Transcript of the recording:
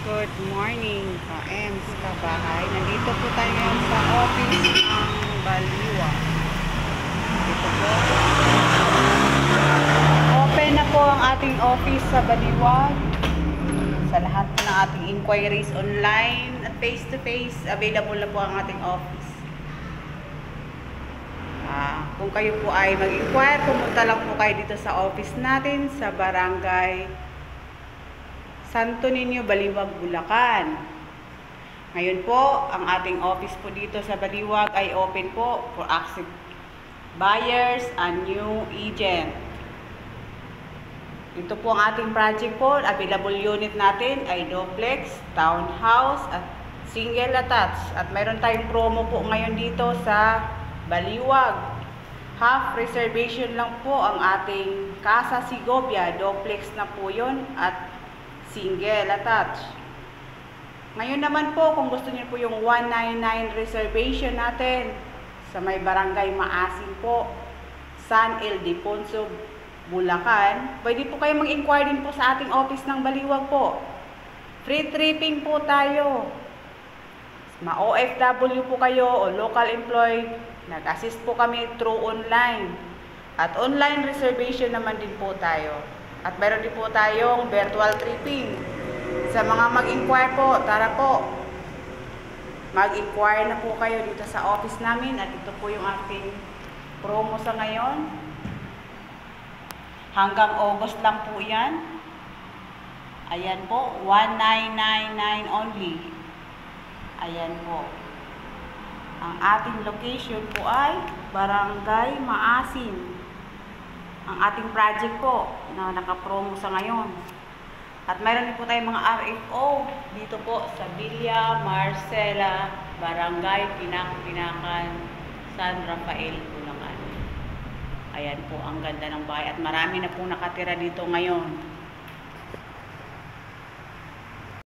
Good morning, ka-Ems, kabahay. Nandito po tayo ngayon sa office ng Baliwa. Dito po. Open na po ang ating office sa Baliwa. Sa lahat po ng ating inquiries online at face-to-face, available na po ang ating office. Kung kayo po ay mag-inquire, pumunta lang po kayo dito sa office natin sa Barangay Santo Niño, Baliwag, Bulacan. Ngayon po, ang ating office po dito sa Baliwag ay open po for active buyers and new agent. Ito po ang ating project po. Available unit natin ay duplex, townhouse at single attached. At mayroon tayong promo po ngayon dito sa Baliwag. Half reservation lang po ang ating Casa Segovia. Duplex na po yun at single attached. Ngayon naman po, kung gusto niyo po yung 199 reservation natin sa may Barangay Maasin po, San Ildefonso, Bulacan, pwede po kayo mag-inquire din po sa ating office ng Baliwag po. Free tripping po tayo. Ma-OFW po kayo o local employed, nag-assist po kami through online. At online reservation naman din po tayo. At meron din po tayong virtual tripping. Sa mga mag-inquire po, tara po. Mag-inquire na po kayo dito sa office namin. At ito po yung ating promo sa ngayon. Hanggang August lang po yan. Ayan po, 1999 only. Ayan po. Ang ating location po ay Barangay Maasin. Ang ating project po na naka-promo sa ngayon. At mayroon din po tayong mga RFO dito po sa Villa Marcela, Barangay Pinakan, San Rafael, Bulacan. Ayan po, ang ganda ng bahay at marami na po nakatira dito ngayon.